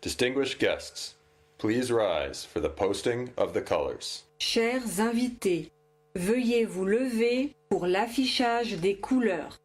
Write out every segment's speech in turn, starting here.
Distinguished guests, please rise for the posting of the colors. Chers invités, veuillez vous lever pour l'affichage des couleurs.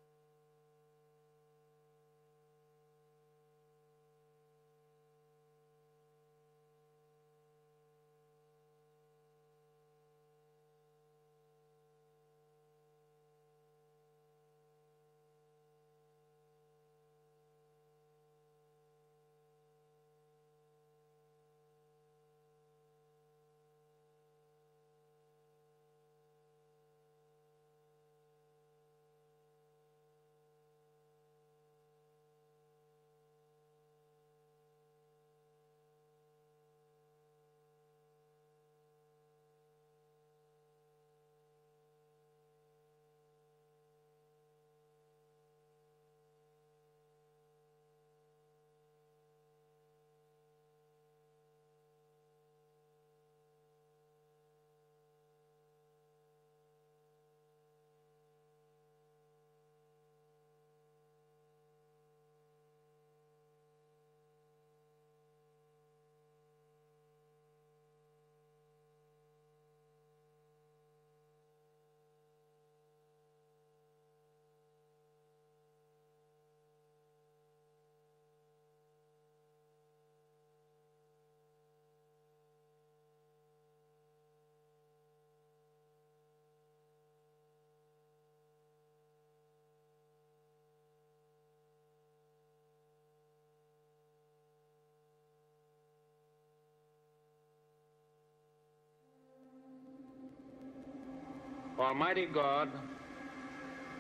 Almighty God,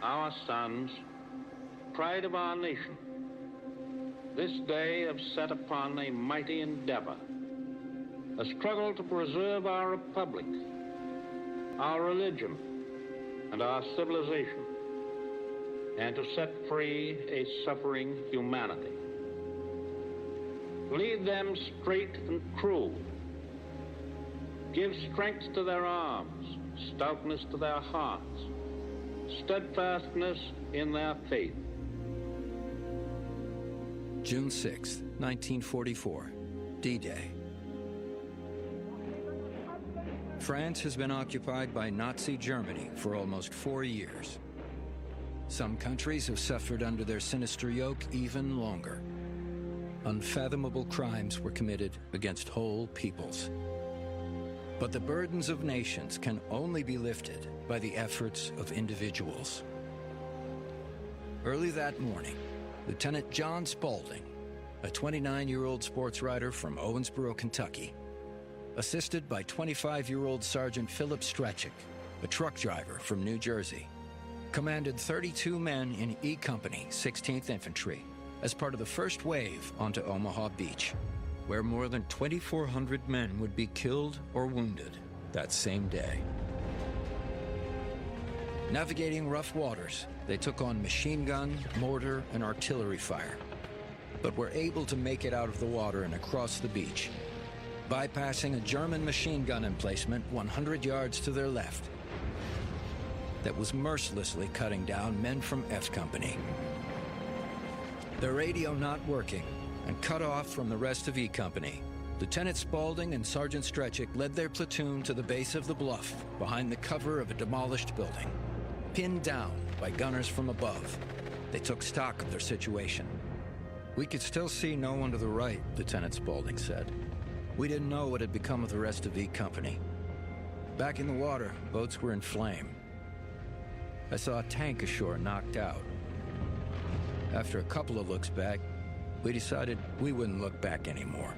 our sons, pride of our nation, this day have set upon a mighty endeavor, a struggle to preserve our republic, our religion, and our civilization, and to set free a suffering humanity. Lead them straight and true. Give strength to their arms, stoutness to their hearts, steadfastness in their faith. June 6, 1944, D-Day. France has been occupied by Nazi Germany for almost 4 years. Some countries have suffered under their sinister yoke even longer. Unfathomable crimes were committed against whole peoples. But the burdens of nations can only be lifted by the efforts of individuals. Early that morning, Lieutenant John Spaulding, a 29-year-old sports writer from Owensboro, Kentucky, assisted by 25-year-old Sergeant Philip Strachik, a truck driver from New Jersey, commanded 32 men in E Company, 16th Infantry, as part of the first wave onto Omaha Beach, where more than 2,400 men would be killed or wounded that same day. Navigating rough waters, they took on machine gun, mortar, and artillery fire, but were able to make it out of the water and across the beach, bypassing a German machine gun emplacement 100 yards to their left that was mercilessly cutting down men from F Company. Their radio not working, and cut off from the rest of E Company, Lieutenant Spaulding and Sergeant Strachik led their platoon to the base of the bluff behind the cover of a demolished building. Pinned down by gunners from above, they took stock of their situation. "We could still see no one to the right," Lieutenant Spaulding said. "We didn't know what had become of the rest of E Company. Back in the water, boats were in flame. I saw a tank ashore knocked out. After a couple of looks back, we decided we wouldn't look back anymore."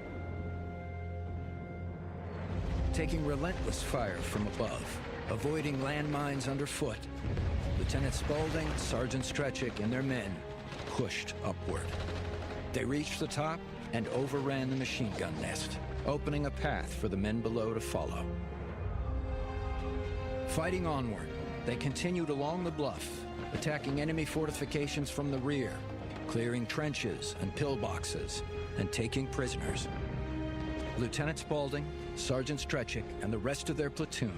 Taking relentless fire from above, avoiding landmines underfoot, Lieutenant Spaulding, Sergeant Strachik, and their men pushed upward. They reached the top and overran the machine gun nest, opening a path for the men below to follow. Fighting onward, they continued along the bluff, attacking enemy fortifications from the rear, clearing trenches and pillboxes, and taking prisoners. Lieutenant Spaulding, Sergeant Strachik, and the rest of their platoon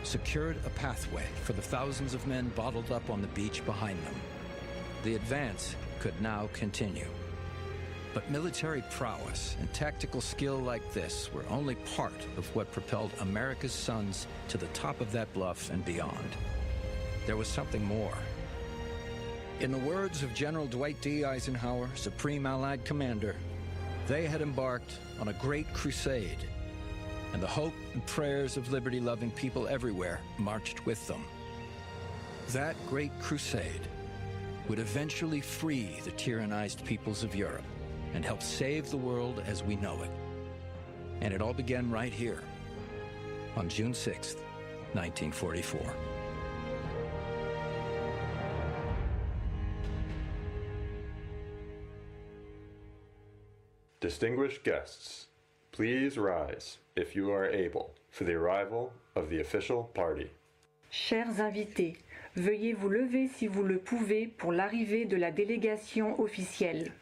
secured a pathway for the thousands of men bottled up on the beach behind them. The advance could now continue. But military prowess and tactical skill like this were only part of what propelled America's sons to the top of that bluff and beyond. There was something more. In the words of General Dwight D. Eisenhower, Supreme Allied Commander, they had embarked on a great crusade, and the hope and prayers of liberty-loving people everywhere marched with them. That great crusade would eventually free the tyrannized peoples of Europe and help save the world as we know it. And it all began right here, on June 6th, 1944. Distinguished guests, please rise, if you are able, for the arrival of the official party. Chers invités, veuillez vous lever si vous le pouvez pour l'arrivée de la délégation officielle.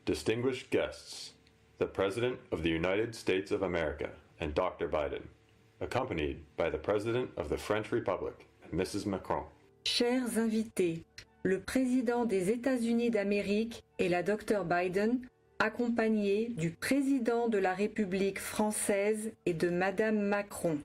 Distinguished guests, the President of the United States of America and Dr. Biden, accompanied by the President of the French Republic, Mrs. Macron. Chers invités, le président des États-Unis d'Amérique et la Dr Biden, accompagnés du président de la République française et de Madame Macron.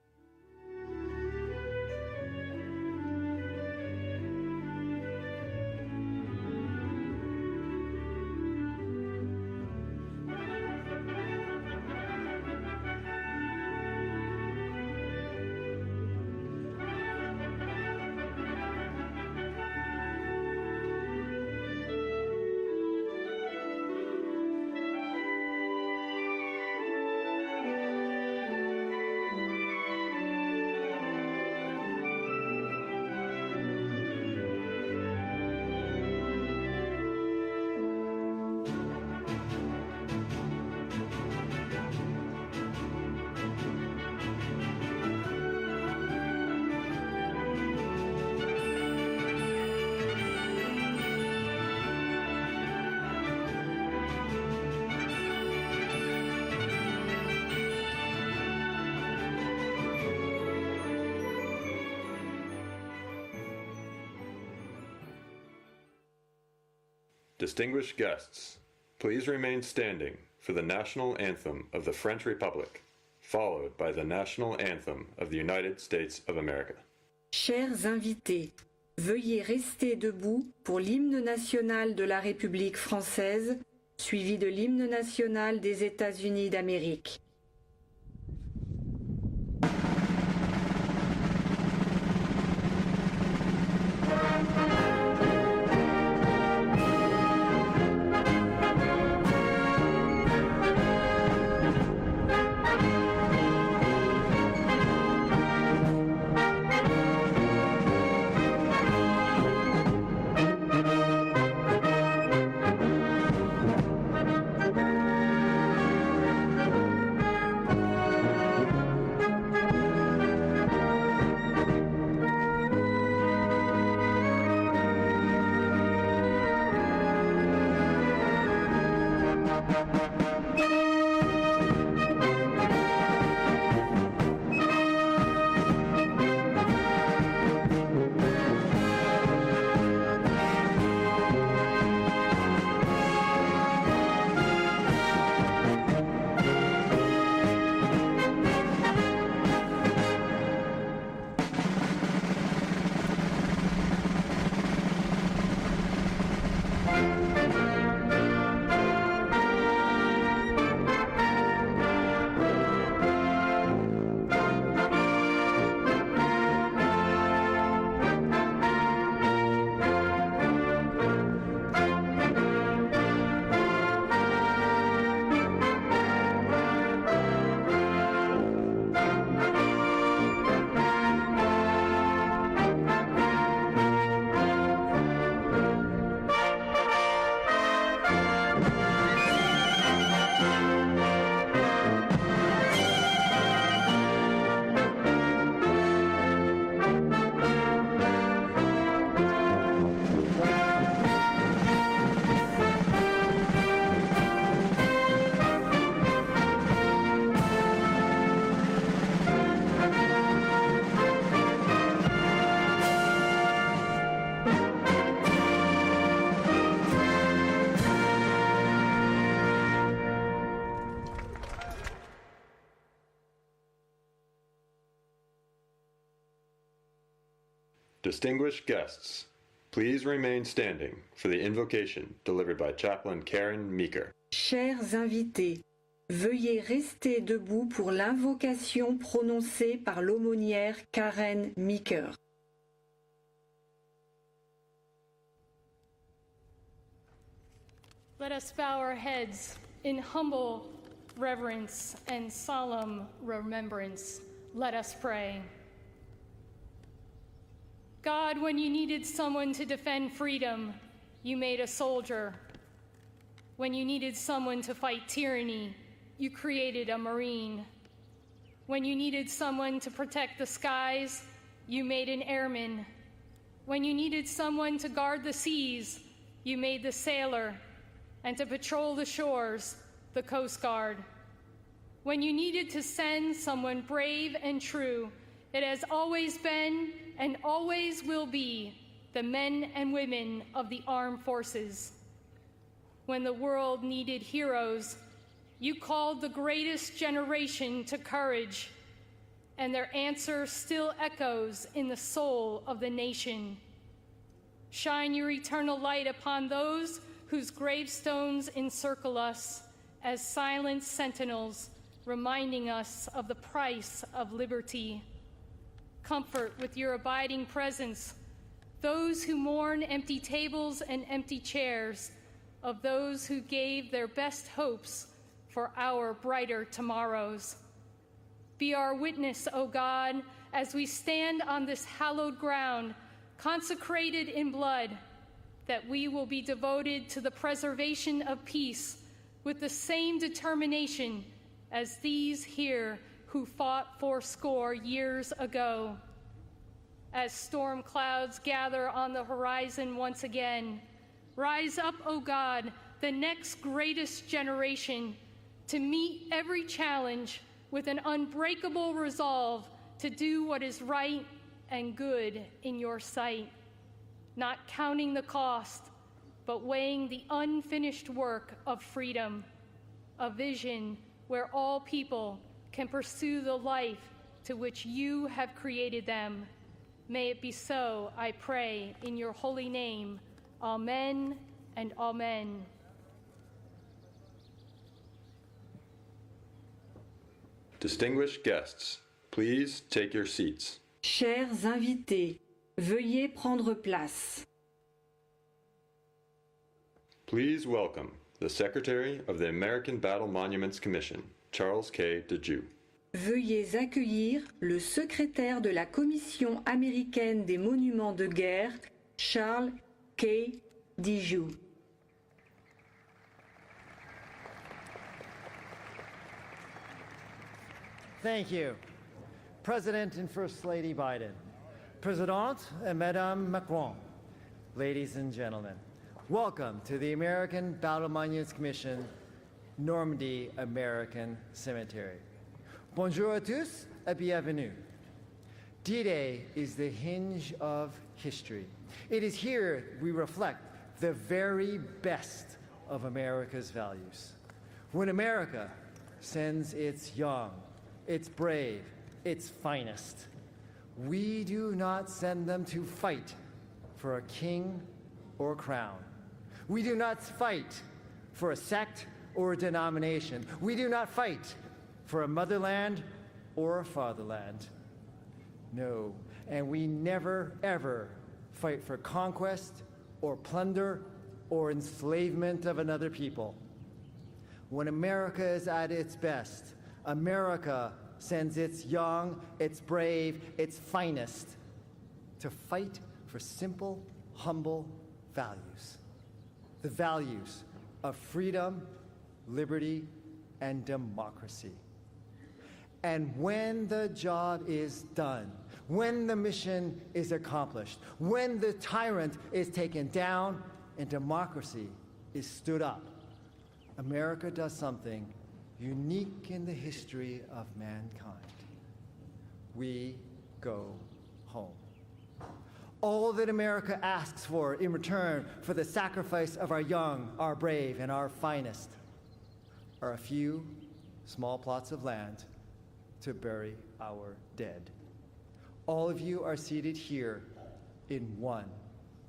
Distinguished guests, please remain standing for the national anthem of the French Republic, followed by the national anthem of the United States of America. Chers invités, veuillez rester debout pour l'hymne national de la République française, suivi de l'hymne national des États-Unis d'Amérique. Distinguished guests, please remain standing for the invocation delivered by Chaplain Karen Meeker. Chers invités, veuillez rester debout pour l'invocation prononcée par l'aumônière Karen Meeker. Let us bow our heads in humble reverence and solemn remembrance. Let us pray. God, when you needed someone to defend freedom, you made a soldier. When you needed someone to fight tyranny, you created a Marine. When you needed someone to protect the skies, you made an airman. When you needed someone to guard the seas, you made the sailor. And to patrol the shores, the Coast Guard. When you needed to send someone brave and true, it has always been and always will be the men and women of the armed forces. When the world needed heroes, you called the greatest generation to courage, and their answer still echoes in the soul of the nation. Shine your eternal light upon those whose gravestones encircle us as silent sentinels, reminding us of the price of liberty. Comfort with your abiding presence those who mourn empty tables and empty chairs, of those who gave their best hopes for our brighter tomorrows. Be our witness, O God, as we stand on this hallowed ground, consecrated in blood, that we will be devoted to the preservation of peace with the same determination as these here who fought fourscore years ago. As storm clouds gather on the horizon once again, rise up, O God, the next greatest generation, to meet every challenge with an unbreakable resolve to do what is right and good in your sight. Not counting the cost, but weighing the unfinished work of freedom, a vision where all people can pursue the life to which you have created them. May it be so, I pray, in your holy name. Amen and amen. Distinguished guests, please take your seats. Chers invités, veuillez prendre place. Please welcome the Secretary of the American Battle Monuments Commission, Charles K. DeJew. Veuillez accueillir le secrétaire de la Commission américaine des monuments de guerre, Charles K. DeJew. Thank you. President and First Lady Biden, President and Madame Macron, ladies and gentlemen, welcome to the American Battle Monuments Commission, Normandy American Cemetery. Bonjour à tous et bienvenue. D-Day is the hinge of history. It is here we reflect the very best of America's values. When America sends its young, its brave, its finest, we do not send them to fight for a king or a crown. We do not fight for a sect or a denomination. We do not fight for a motherland or a fatherland. No, and we never, ever fight for conquest or plunder or enslavement of another people. When America is at its best, America sends its young, its brave, its finest to fight for simple, humble values. The values of freedom, liberty, and democracy. And when the job is done, when the mission is accomplished, when the tyrant is taken down and democracy is stood up, America does something unique in the history of mankind. We go home. All that America asks for in return for the sacrifice of our young, our brave, and our finest are a few small plots of land to bury our dead. All of you are seated here in one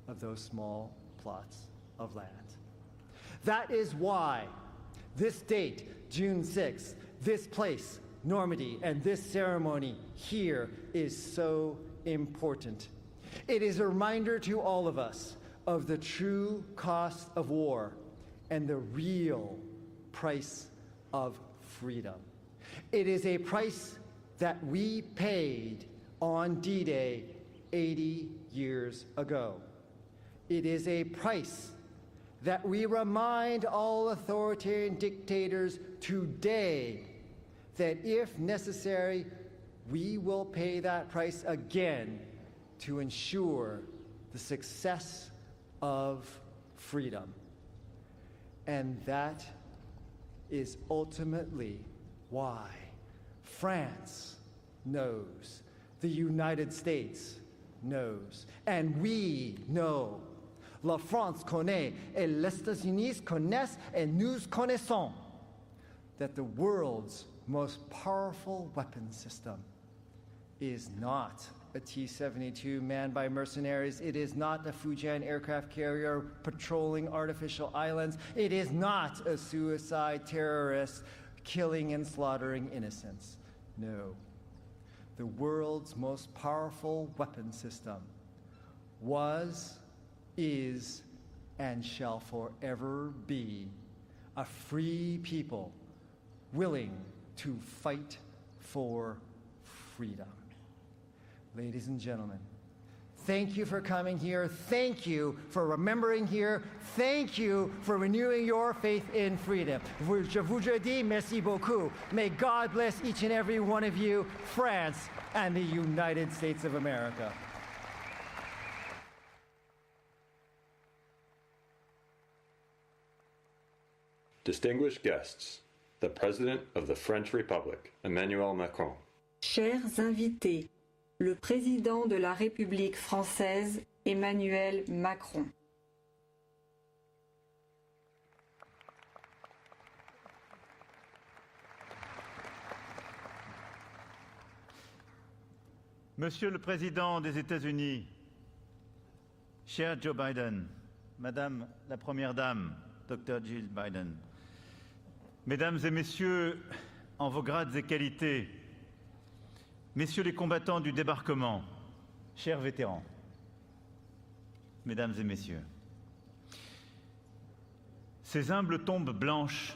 of those small plots of land. That is why this date, June 6th, this place, Normandy, and this ceremony here is so important. It is a reminder to all of us of the true cost of war and the real price of freedom. It is a price that we paid on D-Day 80 years ago. It is a price that we remind all authoritarian dictators today that if necessary, we will pay that price again to ensure the success of freedom. And that is ultimately why France knows, the United States knows, and we know. La France connaît, et les États-Unis connaissent, et nous connaissons that the world's most powerful weapon system is not a T-72 manned by mercenaries. It is not a Fujian aircraft carrier patrolling artificial islands. It is not a suicide terrorist killing and slaughtering innocents. No. The world's most powerful weapon system was, is, and shall forever be a free people willing to fight for freedom. Ladies and gentlemen, thank you for coming here. Thank you for remembering here. Thank you for renewing your faith in freedom. Je voudrais dire merci beaucoup. May God bless each and every one of you, France and the United States of America. Distinguished guests, the President of the French Republic, Emmanuel Macron. Chers invités, le président de la République française, Emmanuel Macron. Monsieur le Président des États-Unis, cher Joe Biden, Madame la Première Dame, Dr. Jill Biden, Mesdames et Messieurs, en vos grades et qualités, Messieurs les combattants du débarquement, chers vétérans, Mesdames et Messieurs, ces humbles tombes blanches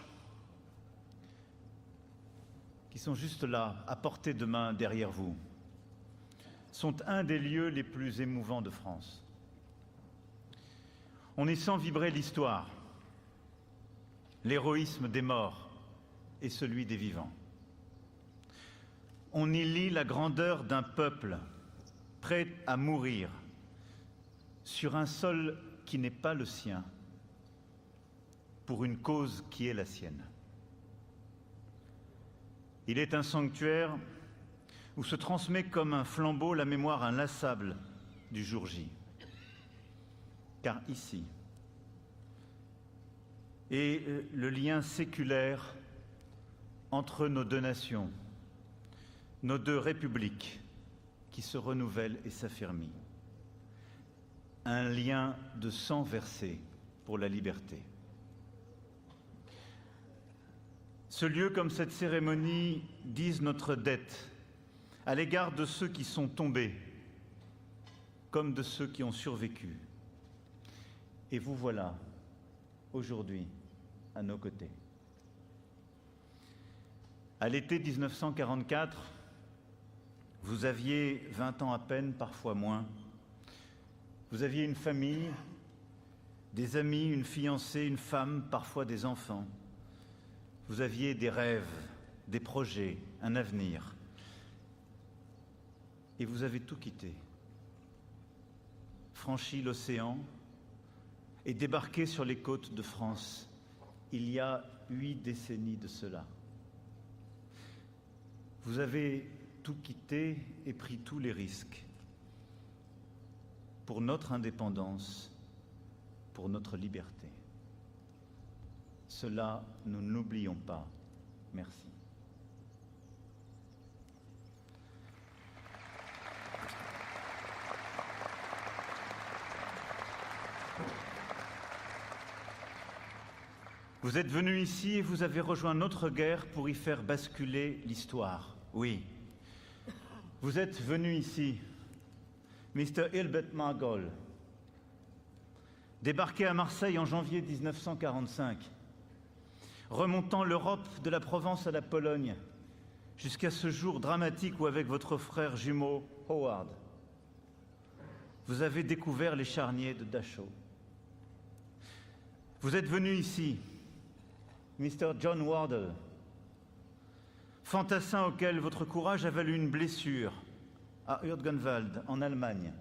qui sont juste là, à portée de main derrière vous, sont un des lieux les plus émouvants de France. On y sent vibrer l'histoire, l'héroïsme des morts et celui des vivants. On y lit la grandeur d'un peuple prêt à mourir sur un sol qui n'est pas le sien, pour une cause qui est la sienne. Il est un sanctuaire où se transmet comme un flambeau la mémoire inlassable du jour J. Car ici est le lien séculaire entre nos deux nations, nos deux républiques qui se renouvellent et s'affermissent. Un lien de sang versé pour la liberté. Ce lieu comme cette cérémonie disent notre dette à l'égard de ceux qui sont tombés, comme de ceux qui ont survécu. Et vous voilà, aujourd'hui, à nos côtés. À l'été 1944, vous aviez 20 ans à peine, parfois moins. Vous aviez une famille, des amis, une fiancée, une femme, parfois des enfants. Vous aviez des rêves, des projets, un avenir. Et vous avez tout quitté, franchi l'océan et débarqué sur les côtes de France il y a 8 décennies de cela. Vous avez tout quitté et pris tous les risques pour notre indépendance, pour notre liberté. Cela, nous n'oublions pas. Merci. Vous êtes venu ici et vous avez rejoint notre guerre pour y faire basculer l'histoire. Oui. Vous êtes venu ici, Mr. Hilbert Margol, débarqué à Marseille en janvier 1945, remontant l'Europe de la Provence à la Pologne, jusqu'à ce jour dramatique où, avec votre frère jumeau Howard, vous avez découvert les charniers de Dachau. Vous êtes venu ici, Mr. John Wardle, fantassin auquel votre courage a valu une blessure à Hürtgenwald, en Allemagne,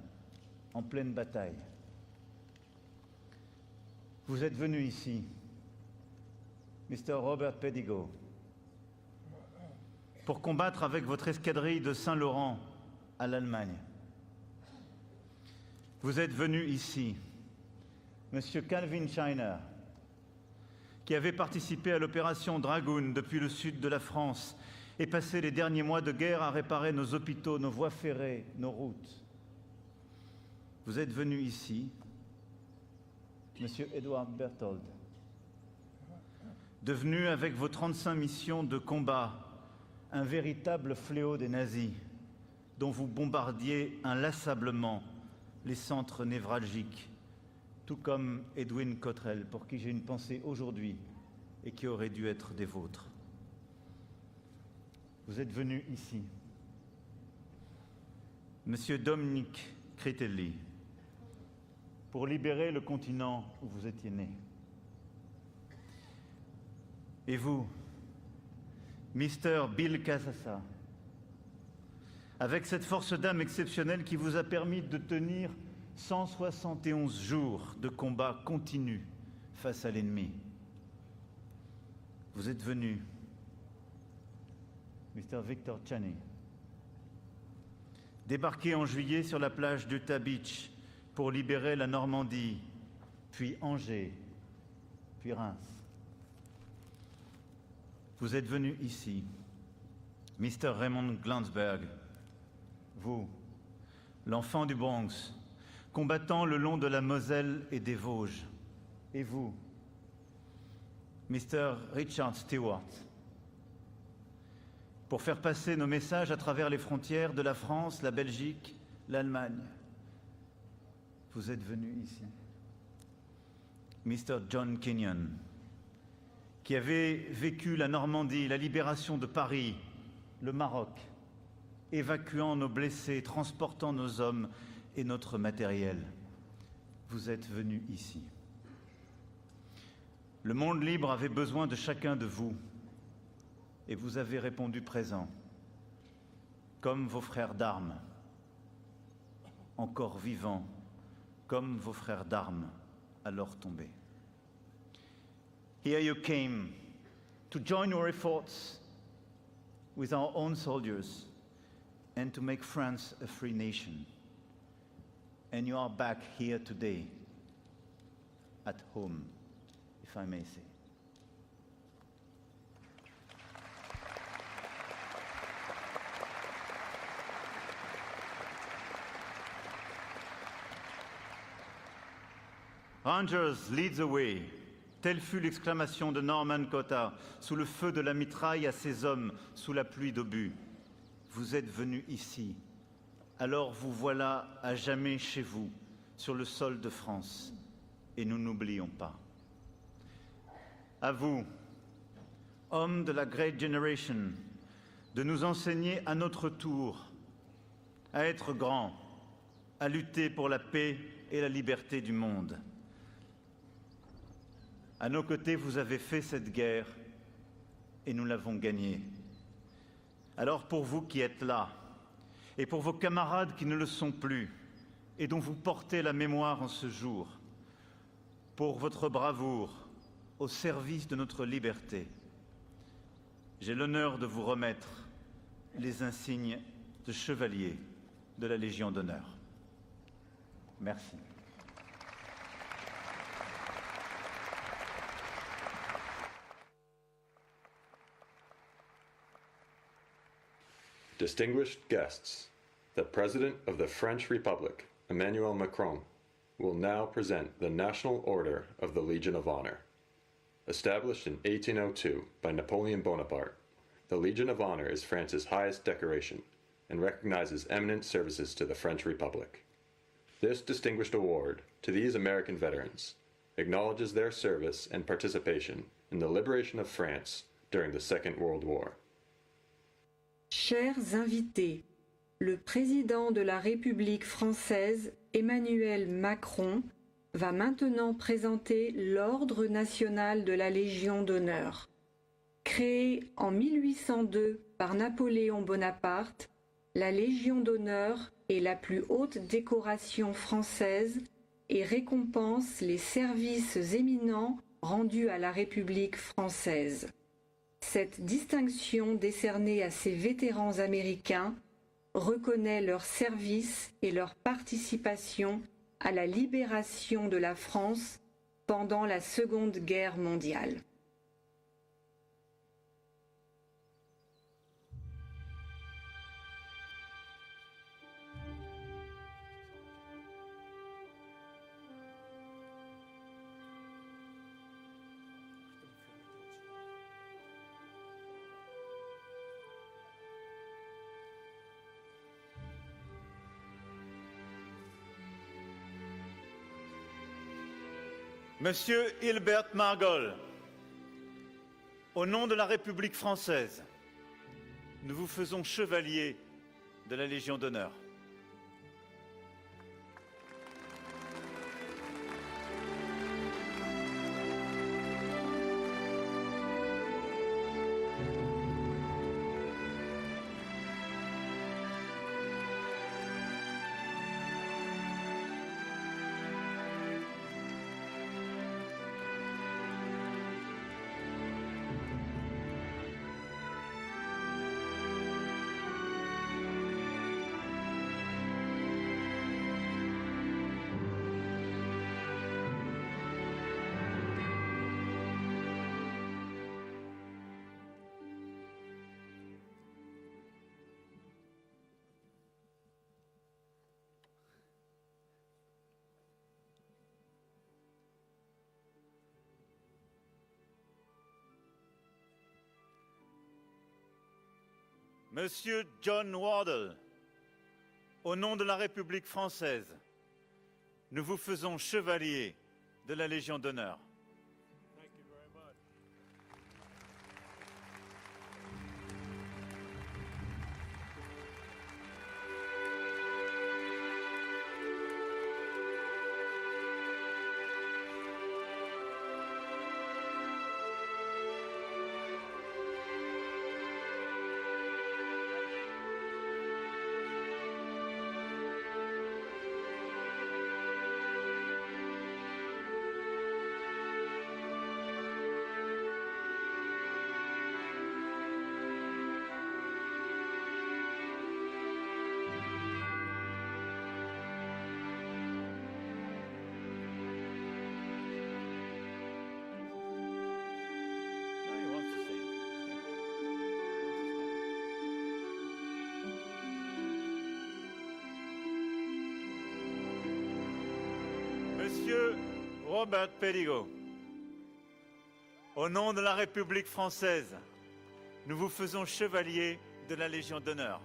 en pleine bataille. Vous êtes venu ici, Mr. Robert Pedigo, pour combattre avec votre escadrille de Saint-Laurent à l'Allemagne. Vous êtes venu ici, Monsieur Calvin Scheiner, qui avait participé à l'opération Dragoon depuis le sud de la France et passé les derniers mois de guerre à réparer nos hôpitaux, nos voies ferrées, nos routes. Vous êtes venu ici, Monsieur Edward Berthold, devenu avec vos 35 missions de combat un véritable fléau des nazis, dont vous bombardiez inlassablement les centres névralgiques, tout comme Edwin Cottrell, pour qui j'ai une pensée aujourd'hui et qui aurait dû être des vôtres. Vous êtes venu ici, Monsieur Dominic Critelli, pour libérer le continent où vous étiez né. Et vous, Mr. Bill Casassa, avec cette force d'âme exceptionnelle qui vous a permis de tenir 171 jours de combat continu face à l'ennemi. Vous êtes venu, Mr. Victor Chaney, débarqué en juillet sur la plage d'Utah Beach pour libérer la Normandie, puis Angers, puis Reims. Vous êtes venu ici, Mr. Raymond Glansberg, vous, l'enfant du Bronx, combattant le long de la Moselle et des Vosges. Et vous, Mr. Richard Stewart, pour faire passer nos messages à travers les frontières de la France, la Belgique, l'Allemagne. Vous êtes venu ici, Mr. John Kenyon, qui avait vécu la Normandie, la libération de Paris, le Maroc, évacuant nos blessés, transportant nos hommes et notre matériel. Vous êtes venus ici. Le monde libre avait besoin de chacun de vous, et vous avez répondu présent, comme vos frères d'armes, encore vivants, comme vos frères d'armes, alors tombés. Here you came to join your efforts with our own soldiers and to make France a free nation. And you are back here today, at home, if I may say. Rangers, lead the way. Telle fut l'exclamation de Norman Cotta, sous le feu de la mitraille à ses hommes, sous la pluie d'obus. Vous êtes venus ici, alors vous voilà à jamais chez vous, sur le sol de France, et nous n'oublions pas. À vous, hommes de la Great Generation, de nous enseigner à notre tour à être grands, à lutter pour la paix et la liberté du monde. À nos côtés, vous avez fait cette guerre et nous l'avons gagnée. Alors pour vous qui êtes là, et pour vos camarades qui ne le sont plus, et dont vous portez la mémoire en ce jour, pour votre bravoure au service de notre liberté, j'ai l'honneur de vous remettre les insignes de chevalier de la Légion d'honneur. Merci. Distinguished guests, the President of the French Republic, Emmanuel Macron, will now present the National Order of the Legion of Honor. Established in 1802 by Napoleon Bonaparte, the Legion of Honor is France's highest decoration and recognizes eminent services to the French Republic. This distinguished award to these American veterans acknowledges their service and participation in the liberation of France during the Second World War. Chers invités, le président de la République française, Emmanuel Macron, va maintenant présenter l'Ordre national de la Légion d'honneur. Créée en 1802 par Napoléon Bonaparte, la Légion d'honneur est la plus haute décoration française et récompense les services éminents rendus à la République française. Cette distinction décernée à ces vétérans américains reconnaît leur service et leur participation à la libération de la France pendant la Seconde Guerre mondiale. Monsieur Hilbert Margol, au nom de la République française, nous vous faisons chevalier de la Légion d'honneur. Monsieur John Wardle, au nom de la République française, nous vous faisons chevalier de la Légion d'honneur. Monsieur Robert Pedigo, au nom de la République française, nous vous faisons chevalier de la Légion d'honneur.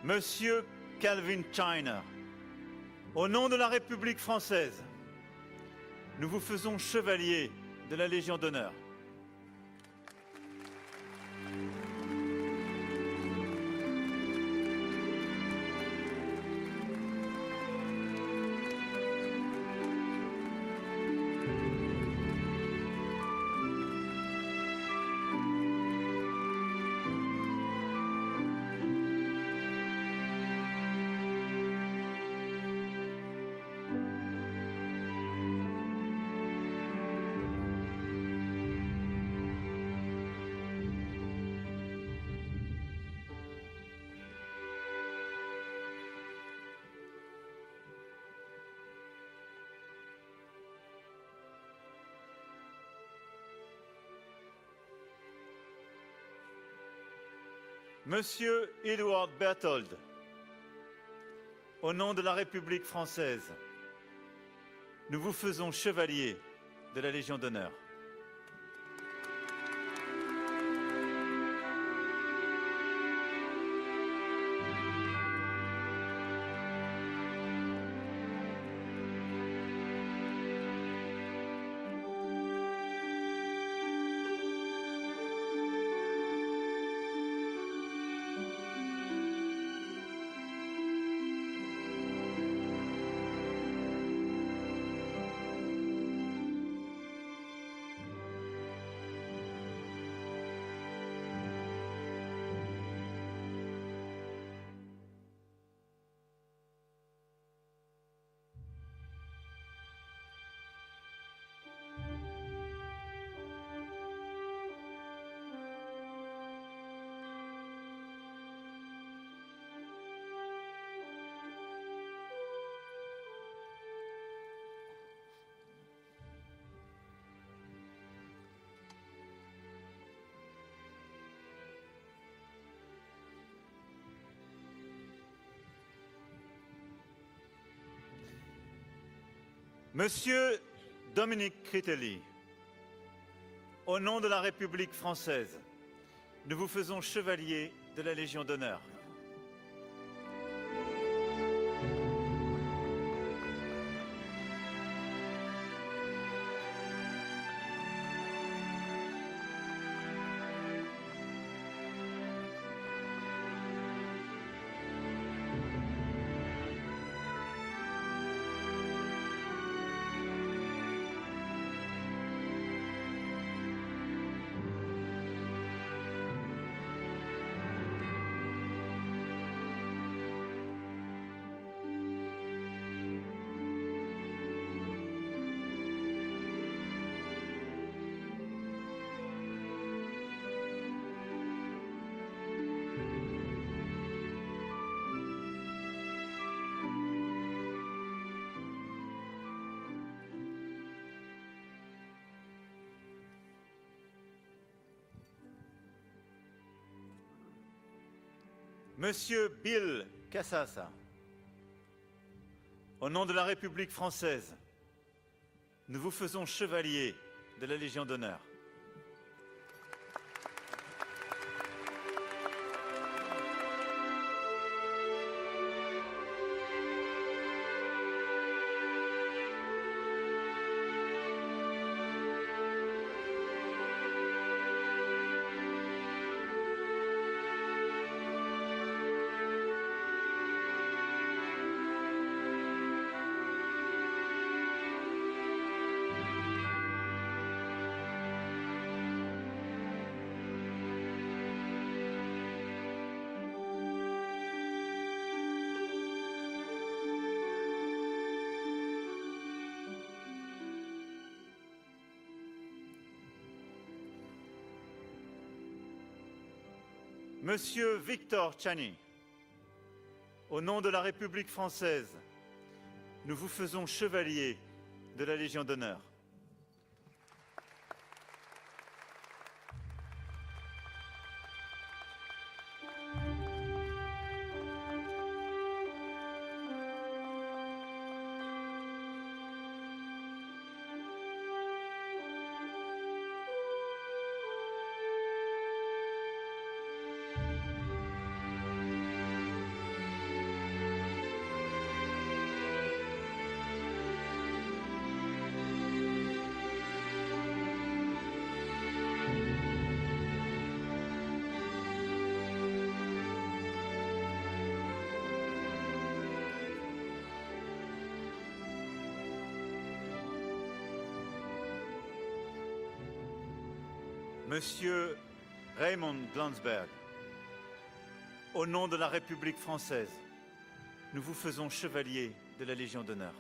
Monsieur Calvin China, au nom de la République française, nous vous faisons chevalier de la Légion d'honneur. Monsieur Edward Berthold, au nom de la République française, nous vous faisons chevalier de la Légion d'honneur. Monsieur Dominique Critelli, au nom de la République française, nous vous faisons chevalier de la Légion d'honneur. Monsieur Bill Cassasa, au nom de la République française, nous vous faisons chevalier de la Légion d'honneur. Monsieur Victor Chani, au nom de la République française, nous vous faisons chevalier de la Légion d'honneur. Monsieur Raymond Glansberg, au nom de la République française, nous vous faisons chevalier de la Légion d'honneur.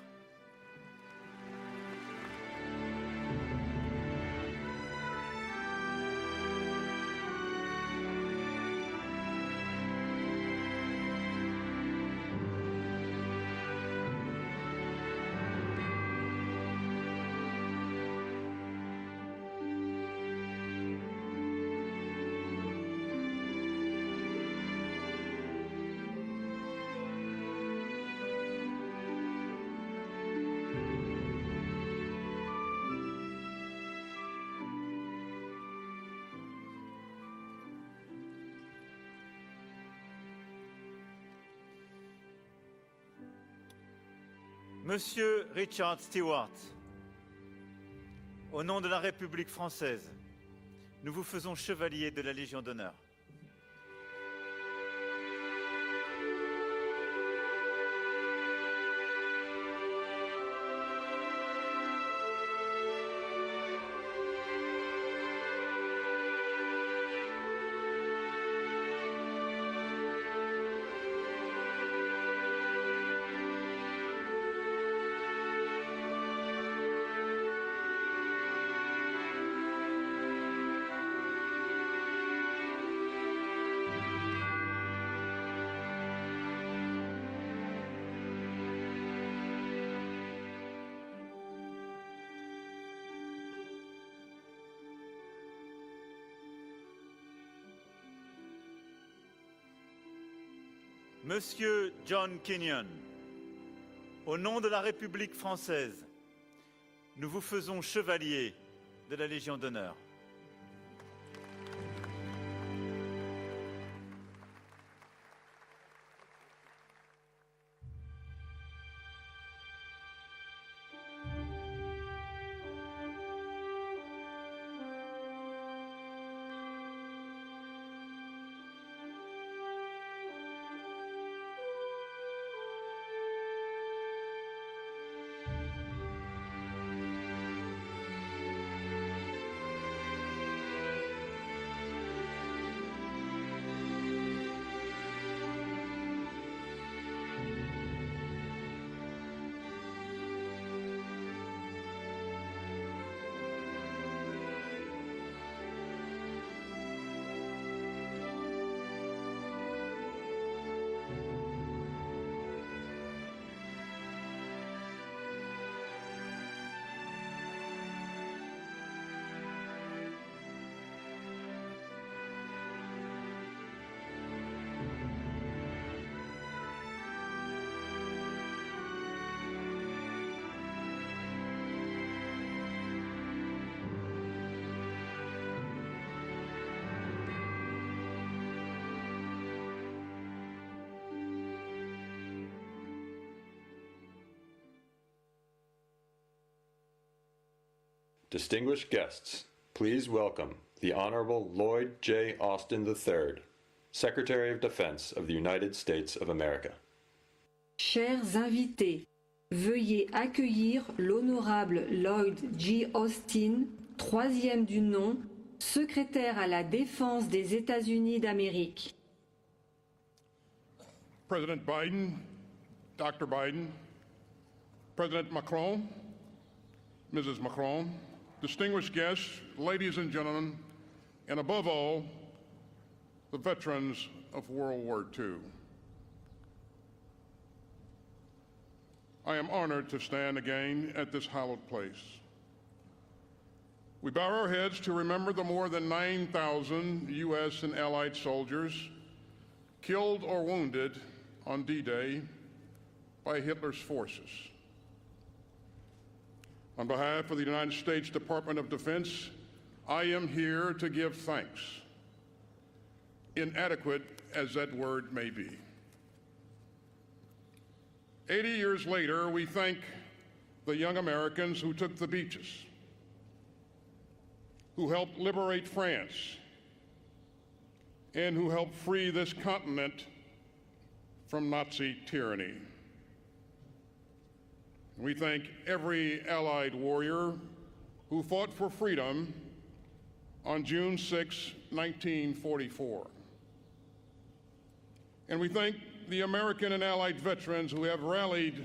Monsieur Richard Stewart, au nom de la République française, nous vous faisons chevalier de la Légion d'honneur. Monsieur John Kenyon, au nom de la République française, nous vous faisons chevalier de la Légion d'honneur. Distinguished guests, please welcome the Honorable Lloyd J. Austin III, Secretary of Defense of the United States of America. Chers invités, veuillez accueillir l'honorable Lloyd J. Austin, troisième du nom, secrétaire à la Défense des États-Unis d'Amérique. President Biden, Dr. Biden, President Macron, Mrs. Macron, distinguished guests, ladies and gentlemen, and above all, the veterans of World War II. I am honored to stand again at this hallowed place. We bow our heads to remember the more than 9,000 U.S. and Allied soldiers killed or wounded on D-Day by Hitler's forces. On behalf of the United States Department of Defense, I am here to give thanks, inadequate as that word may be. 80 years later, we thank the young Americans who took the beaches, who helped liberate France, and who helped free this continent from Nazi tyranny. We thank every Allied warrior who fought for freedom on June 6, 1944. And we thank the American and Allied veterans who have rallied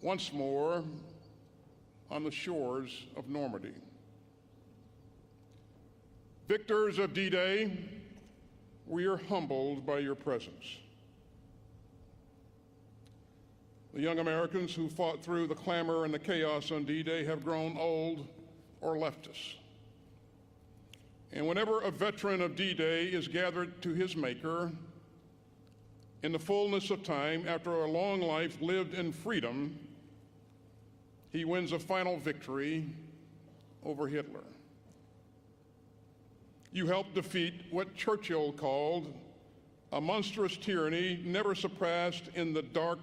once more on the shores of Normandy. Victors of D-Day, we are humbled by your presence. The young Americans who fought through the clamor and the chaos on D-Day have grown old or left us. And whenever a veteran of D-Day is gathered to his maker, in the fullness of time, after a long life lived in freedom, he wins a final victory over Hitler. You helped defeat what Churchill called a monstrous tyranny never surpassed in the dark,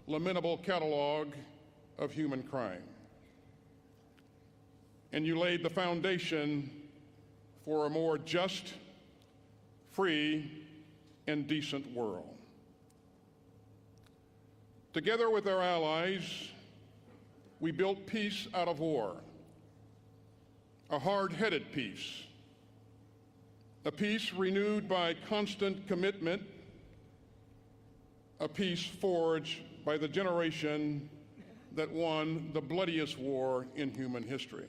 lamentable catalog of human crime. And you laid the foundation for a more just, free, and decent world. Together with our allies, we built peace out of war, a hard-headed peace, a peace renewed by constant commitment, a peace forged by the generation that won the bloodiest war in human history.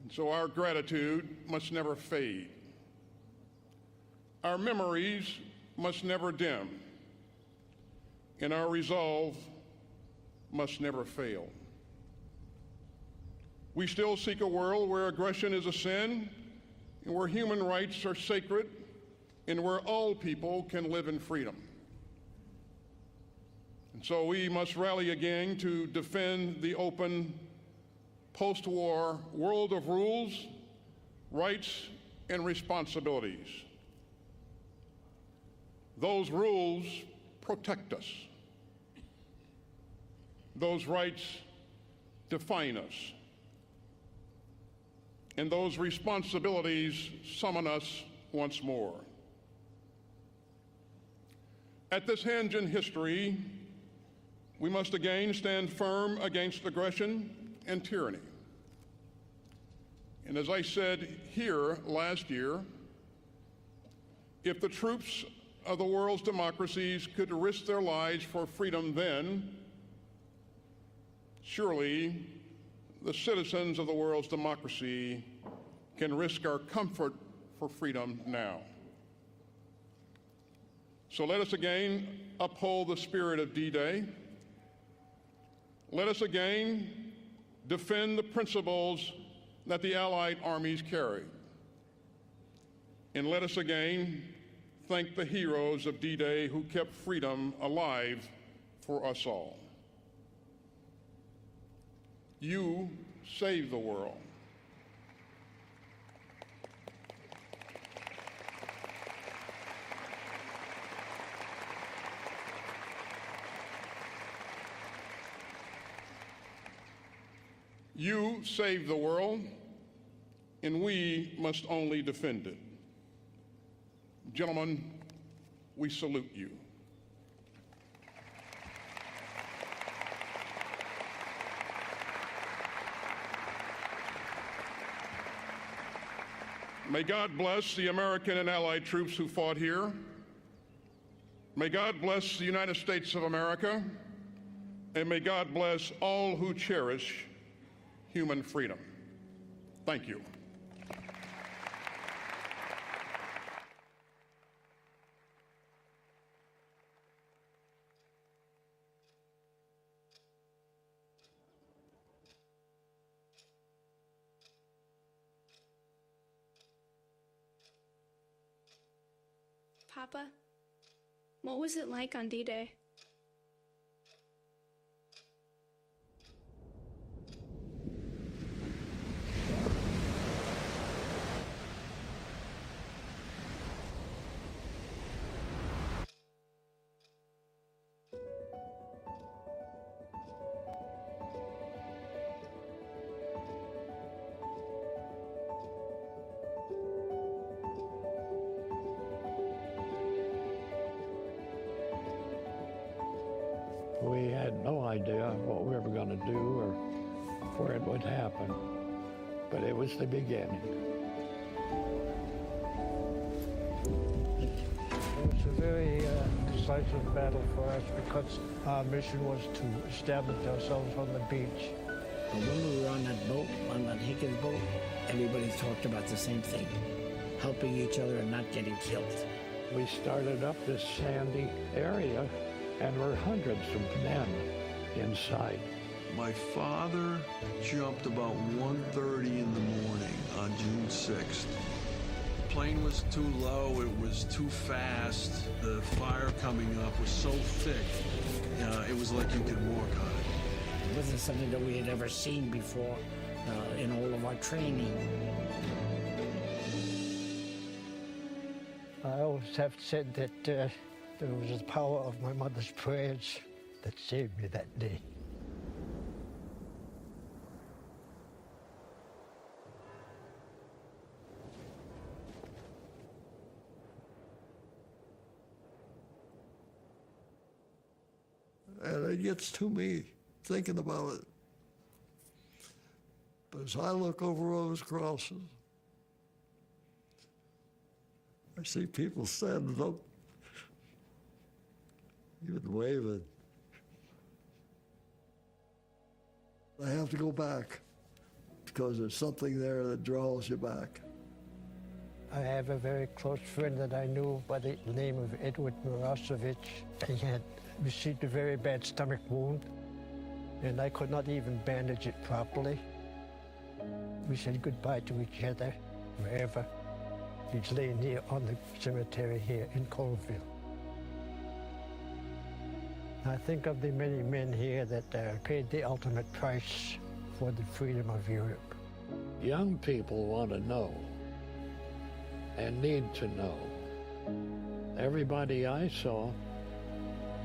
And so our gratitude must never fade. Our memories must never dim, and our resolve must never fail. We still seek a world where aggression is a sin, and where human rights are sacred, and where all people can live in freedom. And so we must rally again to defend the open, post-war world of rules, rights, and responsibilities. Those rules protect us. Those rights define us. And those responsibilities summon us once more. At this hinge in history, we must again stand firm against aggression and tyranny. And as I said here last year, if the troops of the world's democracies could risk their lives for freedom then, surely the citizens of the world's democracy can risk our comfort for freedom now. So let us again uphold the spirit of D-Day. Let us again defend the principles that the Allied armies carried. And let us again thank the heroes of D-Day who kept freedom alive for us all. You saved the world. You saved the world, and we must only defend it. Gentlemen, we salute you. May God bless the American and Allied troops who fought here. May God bless the United States of America, and may God bless all who cherish human freedom. Thank you. Papa, what was it like on D-Day? We had no idea what we were going to do or before it would happen, but it was the beginning. It was a very decisive battle for us because our mission was to establish ourselves on the beach. But when we were on that boat, on that Higgins boat, everybody talked about the same thing, helping each other and not getting killed. We started up this sandy area, and we're hundreds of men inside. My father jumped about 1:30 in the morning on June 6th. The plane was too low, it was too fast, the fire coming up was so thick, it was like you could walk on it. It wasn't something that we had ever seen before in all of our training. I always have said that there was the power of my mother's prayers that saved me that day. And it gets to me thinking about it. But as I look over those crosses, I see people standing up, even waving. I have to go back because there's something there that draws you back. I have a very close friend that I knew by the name of Edward Mirosevic. He had received a very bad stomach wound, and I could not even bandage it properly. We said goodbye to each other wherever. He's laying here on the cemetery here in Colville. I think of the many men here that paid the ultimate price for the freedom of Europe. Young people want to know and need to know. Everybody I saw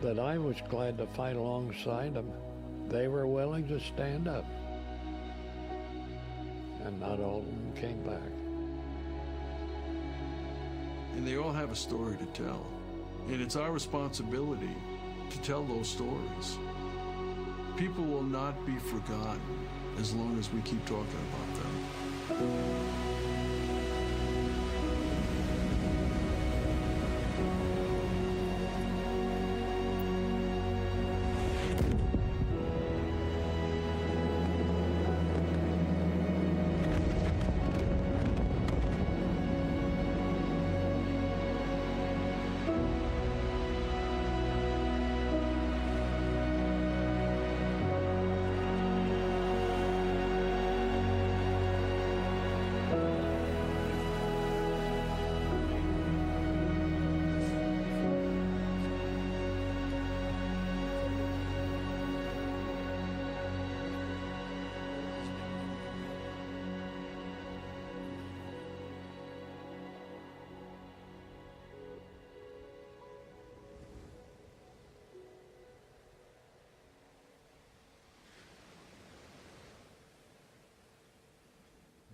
that I was glad to fight alongside them, they were willing to stand up. And not all of them came back. And they all have a story to tell. And it's our responsibility to tell those stories. People will not be forgotten as long as we keep talking about them.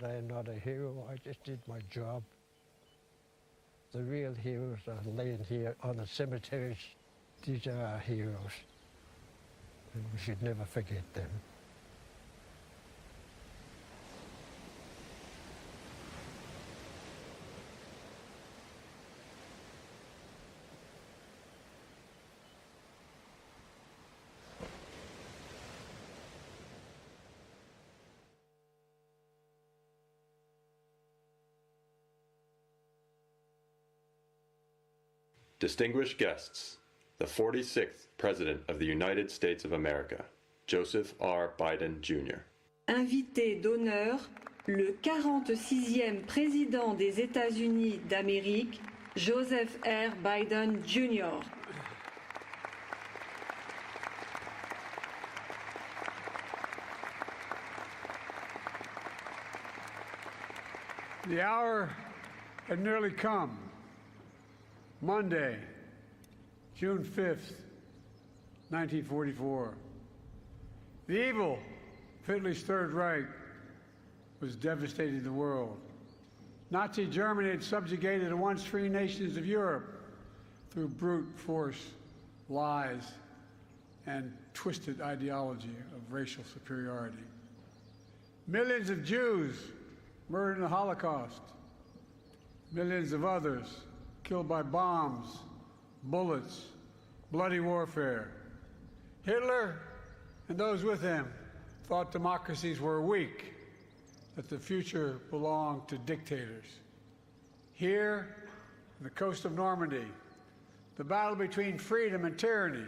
I am not a hero, I just did my job. The real heroes are laying here on the cemeteries. These are our heroes, and we should never forget them. Distinguished guests, the 46th President of the United States of America, Joseph R. Biden, Jr. Invité d'honneur, le 46e Président des États-Unis d'Amérique, Joseph R. Biden, Jr. The hour had nearly come. Monday, June 5th, 1944. The evil of Hitler's Third Reich was devastating the world. Nazi Germany had subjugated the once free nations of Europe through brute force, lies, and twisted ideology of racial superiority. Millions of Jews murdered in the Holocaust. Millions of others killed by bombs, bullets, bloody warfare. Hitler and those with him thought democracies were weak, that the future belonged to dictators. Here, on the coast of Normandy, the battle between freedom and tyranny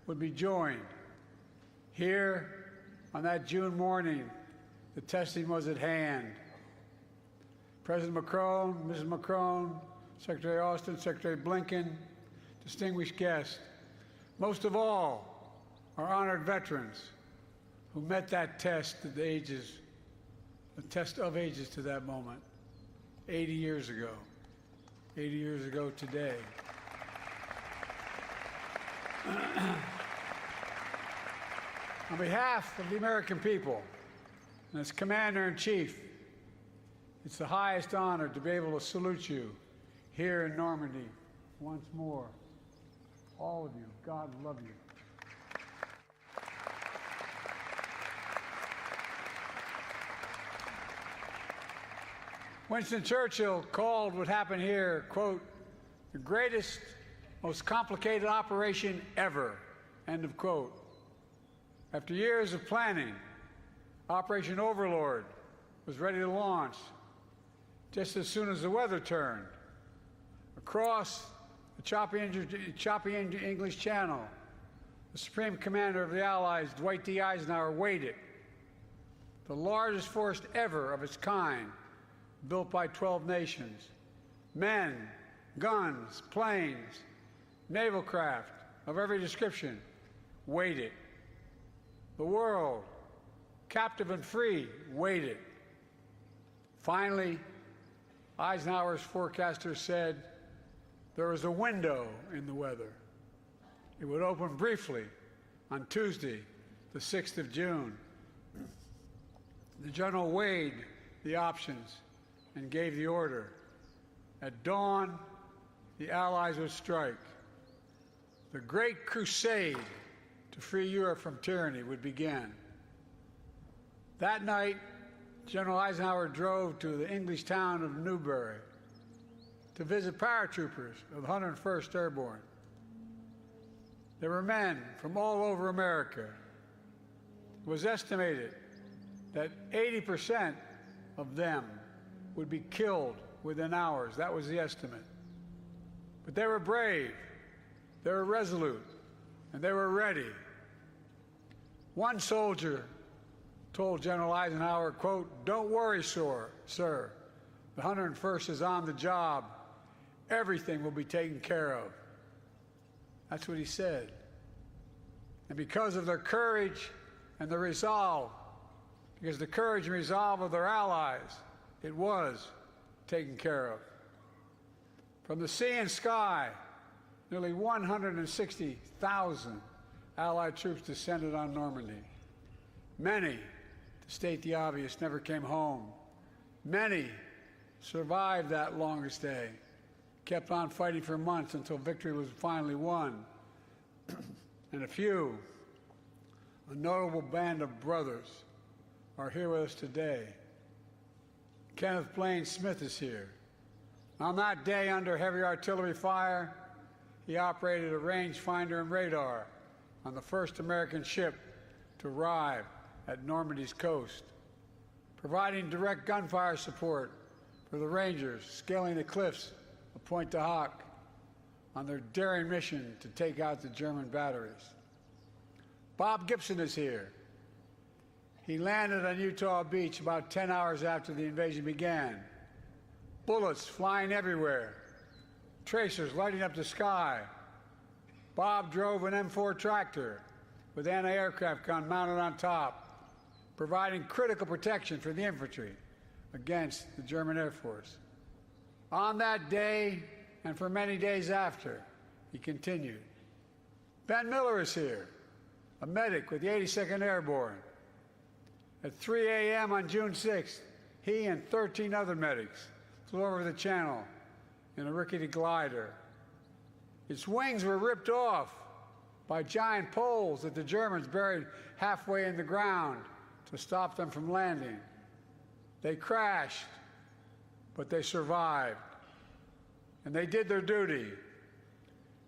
would be joined. Here, on that June morning, the testing was at hand. President Macron, Mrs. Macron, Secretary Austin, Secretary Blinken, distinguished guests, most of all, our honored veterans who met that test at the ages, the test of ages to that moment, 80 years ago today. On behalf of the American people and as Commander-in-Chief, it's the highest honor to be able to salute you here in Normandy once more. All of you, God love you. Winston Churchill called what happened here, quote, the greatest, most complicated operation ever, end of quote. After years of planning, Operation Overlord was ready to launch just as soon as the weather turned. Across the choppy English Channel, the Supreme Commander of the Allies, Dwight D. Eisenhower, waited. The largest force ever of its kind, built by 12 nations. Men, guns, planes, naval craft of every description waited. The world, captive and free, waited. Finally, Eisenhower's forecaster said there was a window in the weather. It would open briefly on Tuesday, the 6th of June. The general weighed the options and gave the order. At dawn, the Allies would strike. The great crusade to free Europe from tyranny would begin. That night, General Eisenhower drove to the English town of Newbury to visit paratroopers of the 101st Airborne. There were men from all over America. It was estimated that 80% of them would be killed within hours. That was the estimate. But they were brave, they were resolute, and they were ready. One soldier told General Eisenhower, quote, "Don't worry, sir. The 101st is on the job. Everything will be taken care of." That's what he said. And because of their courage and their resolve, because the courage and resolve of their allies, it was taken care of. From the sea and sky, nearly 160,000 Allied troops descended on Normandy. Many, to state the obvious, never came home. Many survived that longest day, kept on fighting for months until victory was finally won. And a few, a notable band of brothers, are here with us today. Kenneth Blaine Smith is here. On that day, under heavy artillery fire, he operated a rangefinder and radar on the first American ship to arrive at Normandy's coast, providing direct gunfire support for the Rangers scaling the cliffs of Pointe du Hoc on their daring mission to take out the German batteries. Bob Gibson is here. He landed on Utah Beach about 10 hours after the invasion began. Bullets flying everywhere, tracers lighting up the sky. Bob drove an M4 tractor with anti-aircraft gun mounted on top, providing critical protection for the infantry against the German Air Force. On that day, and for many days after, he continued. Ben Miller is here, a medic with the 82nd Airborne. At 3 a.m. on June 6th, he and 13 other medics flew over the channel in a rickety glider. Its wings were ripped off by giant poles that the Germans buried halfway in the ground to stop them from landing. They crashed, but they survived. And they did their duty,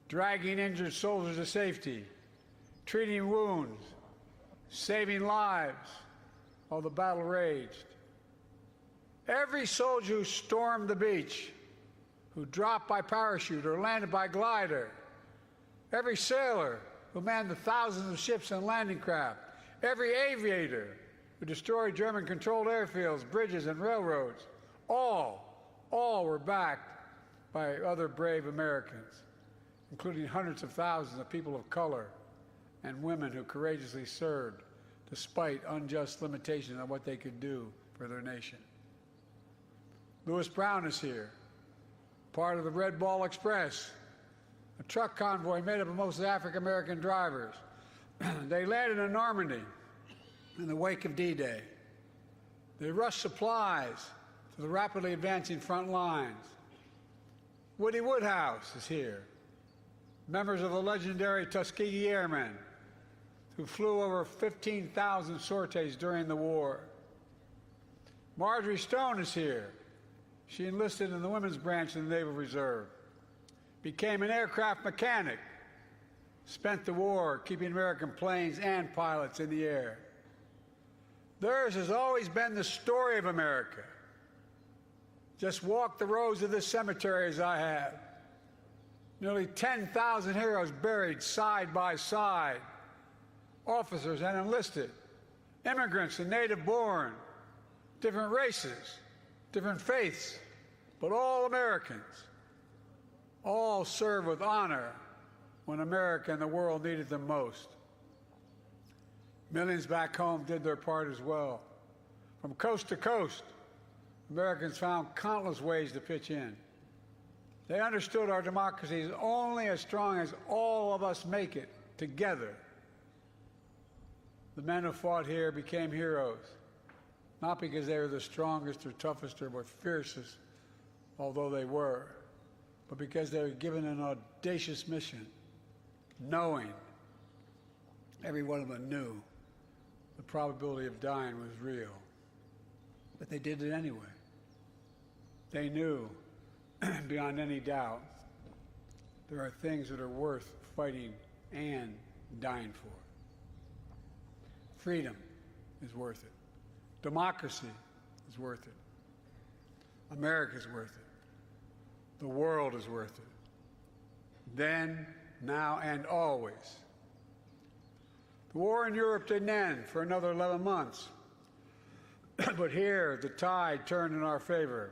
dragging injured soldiers to safety, treating wounds, saving lives while the battle raged. Every soldier who stormed the beach, who dropped by parachute or landed by glider, every sailor who manned the thousands of ships and landing craft, every aviator who destroyed German-controlled airfields, bridges, and railroads, all were backed by other brave Americans, including hundreds of thousands of people of color and women who courageously served despite unjust limitations on what they could do for their nation. Lewis Brown is here, part of the Red Ball Express, a truck convoy made up of mostly African-American drivers. They landed in Normandy in the wake of D-Day. They rushed supplies to the rapidly advancing front lines. Woody Woodhouse is here, members of the legendary Tuskegee Airmen, who flew over 15,000 sorties during the war. Marjorie Stone is here. She enlisted in the women's branch of the Naval Reserve, became an aircraft mechanic, spent the war keeping American planes and pilots in the air. Theirs has always been the story of America. Just walk the rows of this cemetery as I have. Nearly 10,000 heroes buried side by side, officers and enlisted, immigrants and native-born, different races, different faiths, but all Americans. All served with honor when America and the world needed them most. Millions back home did their part as well. From coast to coast, Americans found countless ways to pitch in. They understood our democracy is only as strong as all of us make it together. The men who fought here became heroes, not because they were the strongest or toughest or fiercest, although they were, but because they were given an audacious mission, knowing, every one of them knew, the probability of dying was real. But they did it anyway. They knew, beyond any doubt, there are things that are worth fighting and dying for. Freedom is worth it. Democracy is worth it. America is worth it. The world is worth it. Then, now, and always. The war in Europe didn't end for another 11 months. But here, the tide turned in our favor.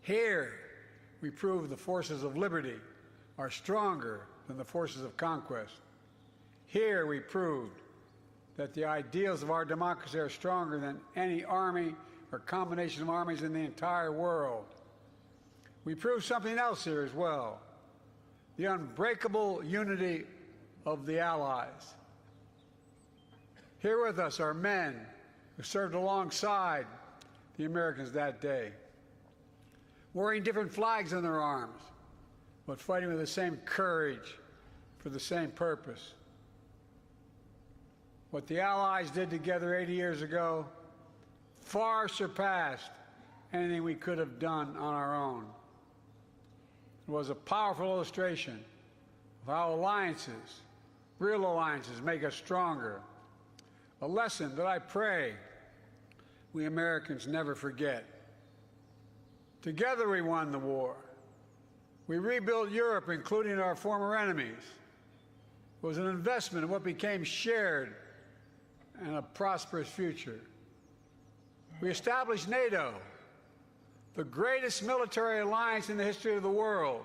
Here, we proved the forces of liberty are stronger than the forces of conquest. Here, we proved that the ideals of our democracy are stronger than any army or combination of armies in the entire world. We proved something else here as well, the unbreakable unity of the Allies. Here with us are men who served alongside the Americans that day, wearing different flags on their arms, but fighting with the same courage for the same purpose. What the Allies did together 80 years ago far surpassed anything we could have done on our own. It was a powerful illustration of how alliances, real alliances, make us stronger. A lesson that I pray we Americans never forget. Together we won the war. We rebuilt Europe, including our former enemies. It was an investment in what became shared and a prosperous future. We established NATO, the greatest military alliance in the history of the world.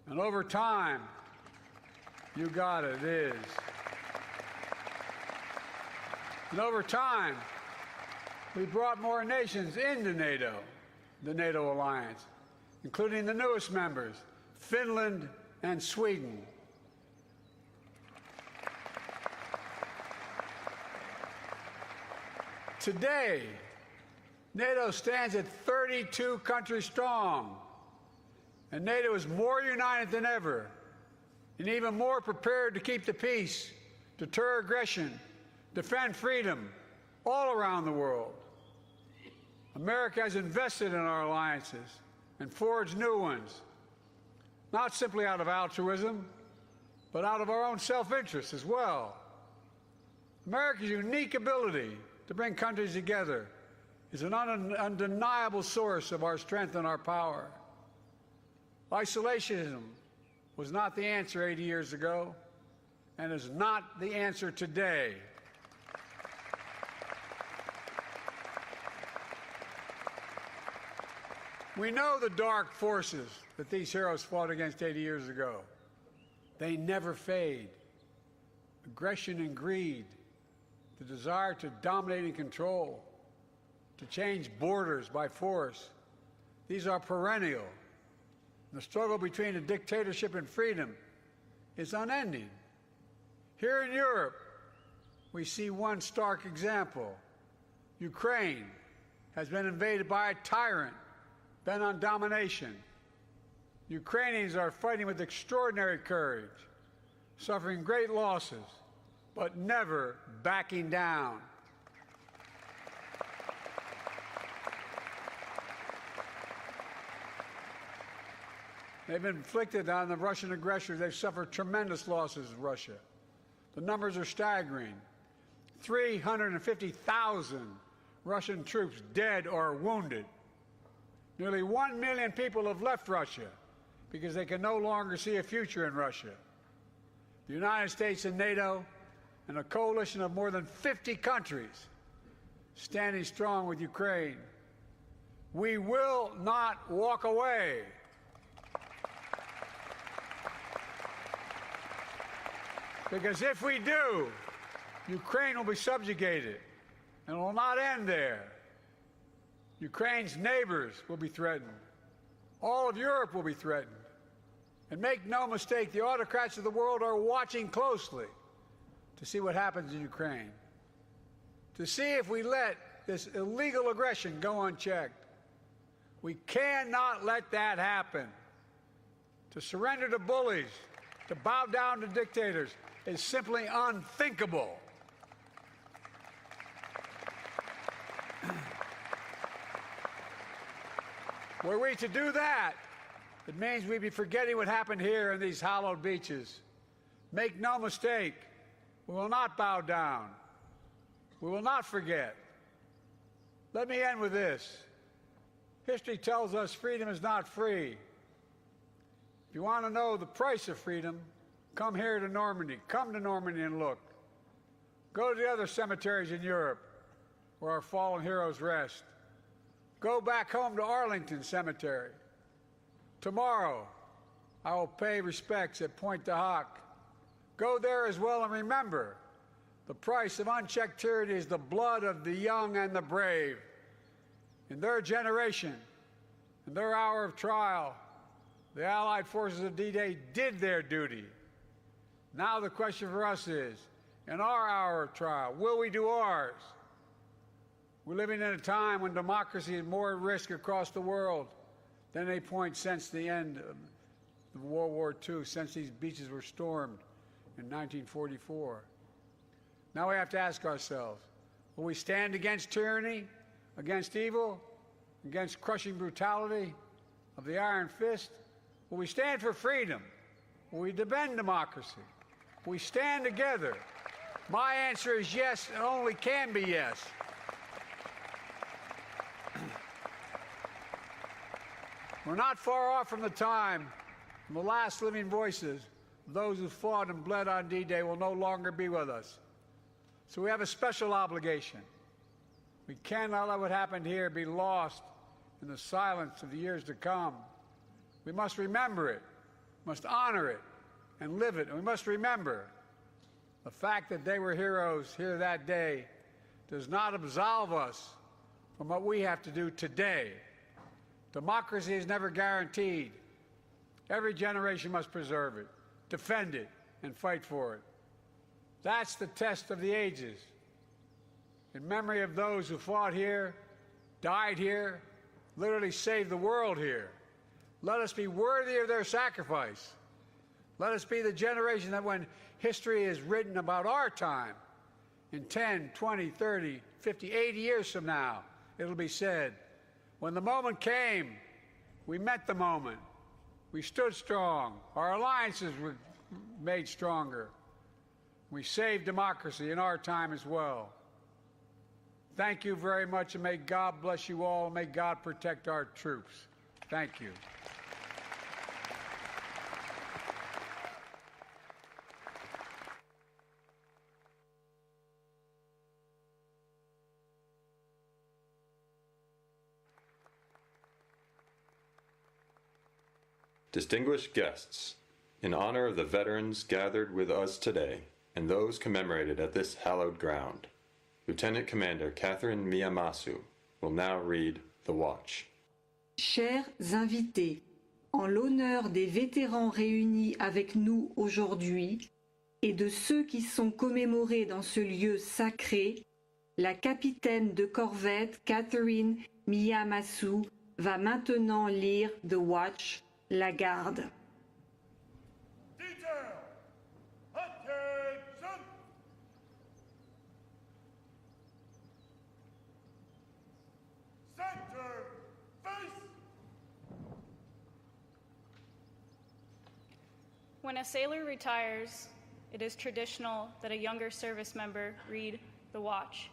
And over time, you got it, it is. And over time, we brought more nations into NATO, the NATO alliance, including the newest members, Finland and Sweden. Today, NATO stands at 32 countries strong, and NATO is more united than ever, and even more prepared to keep the peace, deter aggression, defend freedom all around the world. America has invested in our alliances and forged new ones, not simply out of altruism, but out of our own self-interest as well. America's unique ability to bring countries together is an undeniable source of our strength and our power. Isolationism was not the answer 80 years ago, and is not the answer today. We know the dark forces that these heroes fought against 80 years ago. They never fade. Aggression and greed, the desire to dominate and control, to change borders by force, these are perennial. The struggle between a dictatorship and freedom is unending. Here in Europe, we see one stark example. Ukraine has been invaded by a tyrant bent on domination. Ukrainians are fighting with extraordinary courage, suffering great losses, but never backing down. They've inflicted on the Russian aggressors, they've suffered tremendous losses in Russia. The numbers are staggering. 350,000 Russian troops dead or wounded. Nearly 1 million people have left Russia because they can no longer see a future in Russia. The United States and NATO and a coalition of more than 50 countries standing strong with Ukraine. We will not walk away. Because if we do, Ukraine will be subjugated, and it will not end there. Ukraine's neighbors will be threatened. All of Europe will be threatened. And make no mistake, the autocrats of the world are watching closely to see what happens in Ukraine, to see if we let this illegal aggression go unchecked. We cannot let that happen. To surrender to bullies, to bow down to dictators, is simply unthinkable. Were we to do that, it means we'd be forgetting what happened here in these hallowed beaches. Make no mistake, we will not bow down. We will not forget. Let me end with this. History tells us freedom is not free. If you want to know the price of freedom, come here to Normandy. Come to Normandy and look. Go to the other cemeteries in Europe where our fallen heroes rest. Go back home to Arlington Cemetery. Tomorrow, I will pay respects at Pointe du Hoc. Go there as well and remember, the price of unchecked tyranny is the blood of the young and the brave. In their generation, in their hour of trial, the Allied forces of D-Day did their duty. Now the question for us is, in our hour of trial, will we do ours? We're living in a time when democracy is more at risk across the world than any point since the end of World War II, since these beaches were stormed in 1944. Now we have to ask ourselves, will we stand against tyranny, against evil, against crushing brutality of the iron fist? Will we stand for freedom? Will we defend democracy? Will we stand together? My answer is yes, and only can be yes. We're not far off from the time when the last living voices of those who fought and bled on D-Day will no longer be with us. So we have a special obligation. We cannot let what happened here be lost in the silence of the years to come. We must remember it, must honor it, and live it. And we must remember the fact that they were heroes here that day does not absolve us from what we have to do today. Democracy is never guaranteed. Every generation must preserve it, defend it, and fight for it. That's the test of the ages. In memory of those who fought here, died here, literally saved the world here, let us be worthy of their sacrifice. Let us be the generation that when history is written about our time, In 10, 20, 30, 50, 80 years from now, it'll be said, when the moment came, we met the moment. We stood strong. Our alliances were made stronger. We saved democracy in our time as well. Thank you very much, and may God bless you all, and may God protect our troops. Thank you. Distinguished guests, in honor of the veterans gathered with us today and those commemorated at this hallowed ground, Lieutenant Commander Catherine Miyamasu will now read the Watch. Chers invités, en l'honneur des vétérans réunis avec nous aujourd'hui et de ceux qui sont commémorés dans ce lieu sacré, la capitaine de corvette Catherine Miyamasu va maintenant lire The Watch, la garde. When a sailor retires, it is traditional that a younger service member read the Watch.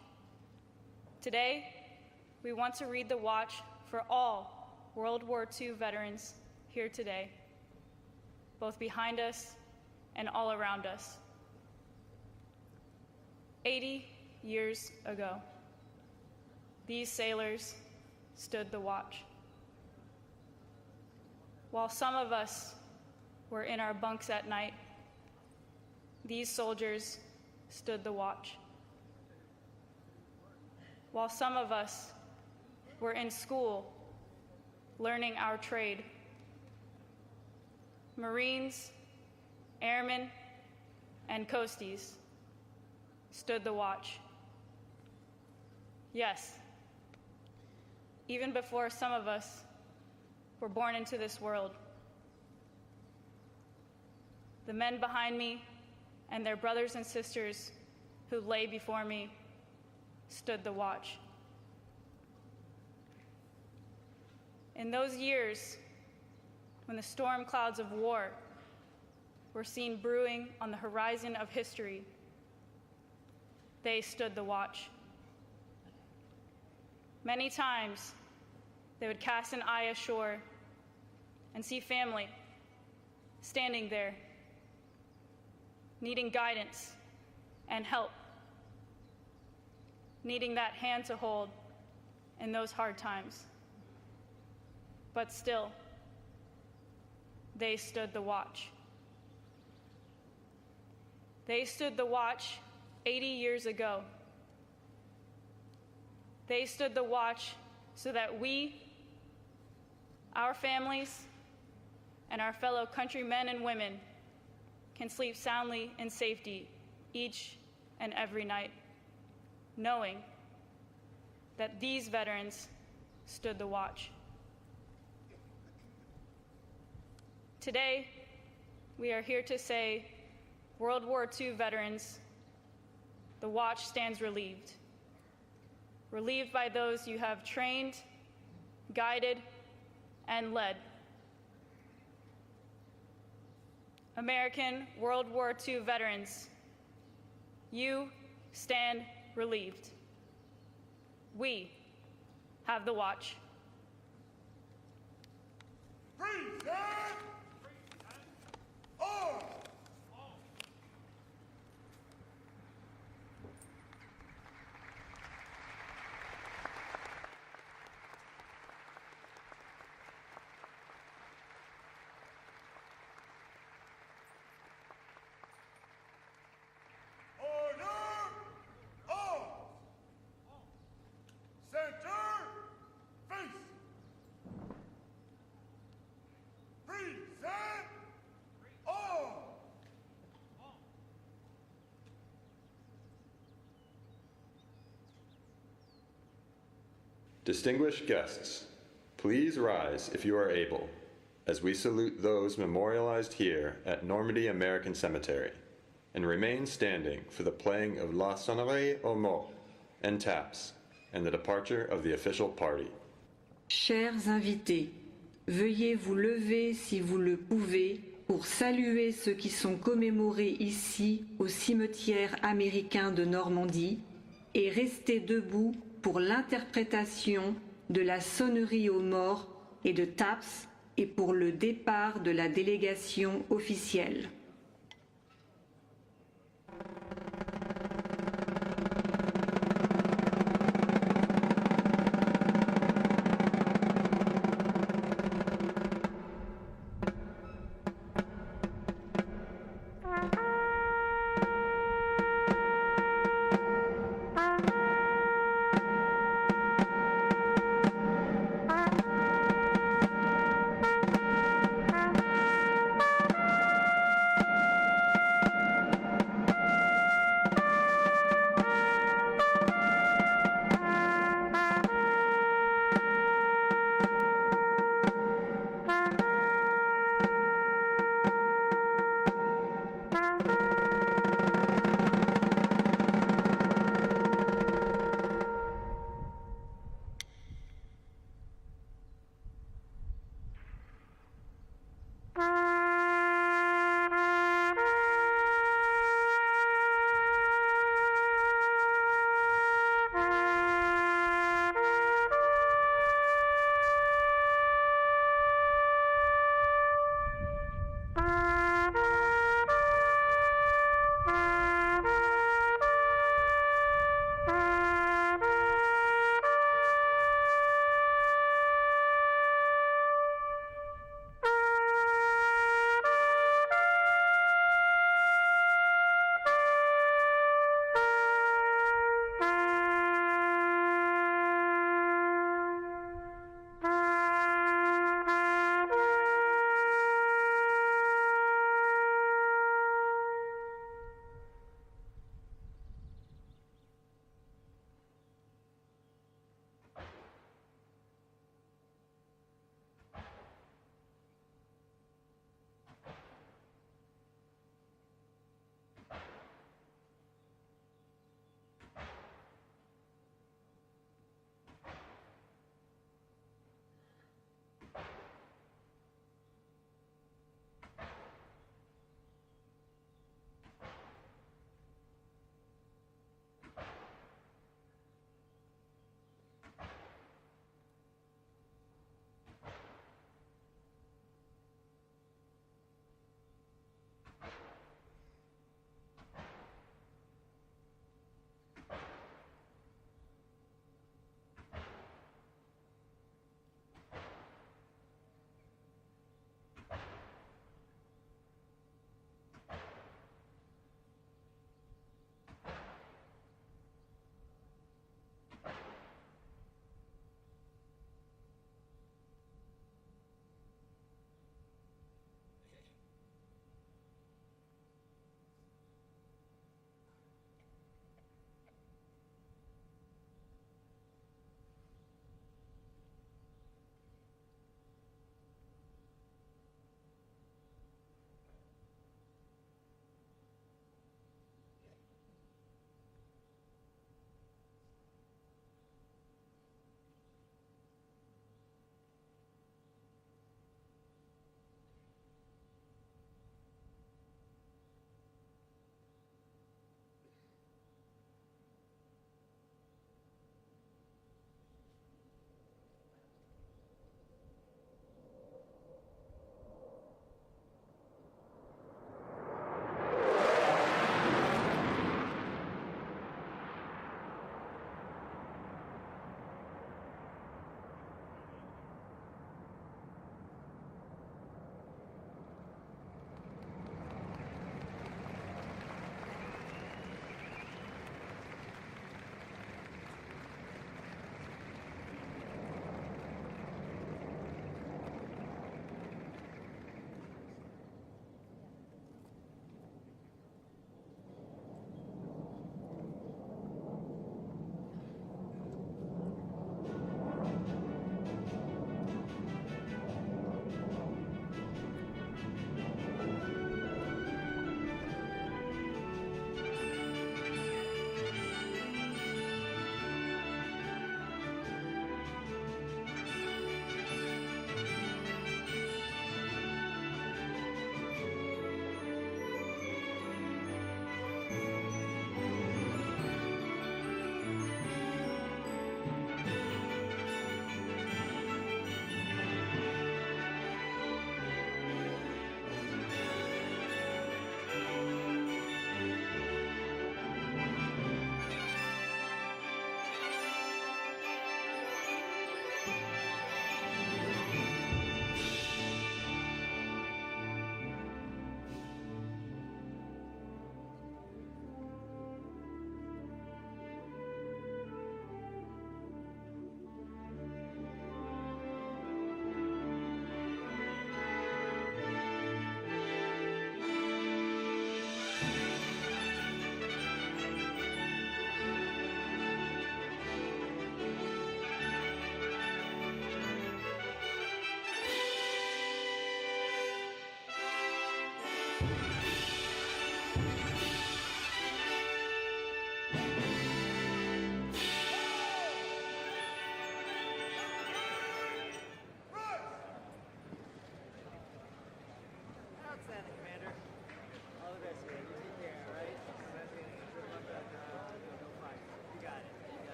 Today, we want to read the Watch for all World War II veterans here today, both behind us and all around us. 80 years ago, these sailors stood the watch. While some of us were in our bunks at night, these soldiers stood the watch. While some of us were in school learning our trade, Marines, airmen, and coasties stood the watch. Yes, even before some of us were born into this world. The men behind me and their brothers and sisters who lay before me stood the watch. In those years, when the storm clouds of war were seen brewing on the horizon of history, they stood the watch. Many times, they would cast an eye ashore and see family standing there, needing guidance and help, needing that hand to hold in those hard times. But still, they stood the watch. They stood the watch 80 years ago. They stood the watch so that we, our families, and our fellow countrymen and women can sleep soundly in safety each and every night, knowing that these veterans stood the watch. Today, we are here to say, World War II veterans, the watch stands relieved. Relieved by those you have trained, guided, and led. American World War II veterans, you stand relieved. We have the watch. Distinguished guests, please rise if you are able, as we salute those memorialized here at Normandy American Cemetery, and remain standing for the playing of La Sonnerie aux Morts and taps, and the departure of the official party. Chers invités, veuillez vous lever si vous le pouvez pour saluer ceux qui sont commémorés ici au cimetière américain de Normandie et rester debout pour l'interprétation de la sonnerie aux morts et de taps et pour le départ de la délégation officielle.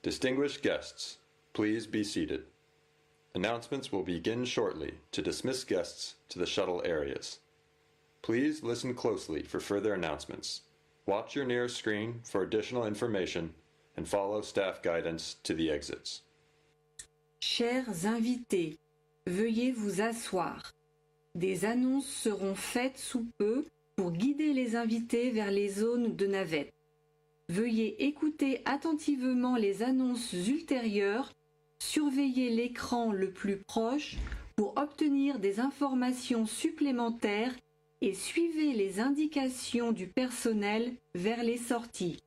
Distinguished guests, please be seated. Announcements will begin shortly to dismiss guests to the shuttle areas. Please listen closely for further announcements. Watch your nearest screen for additional information and follow staff guidance to the exits. Chers invités, veuillez vous asseoir. Des annonces seront faites sous peu pour guider les invités vers les zones de navette. Veuillez écouter attentivement les annonces ultérieures, surveillez l'écran le plus proche pour obtenir des informations supplémentaires et suivez les indications du personnel vers les sorties.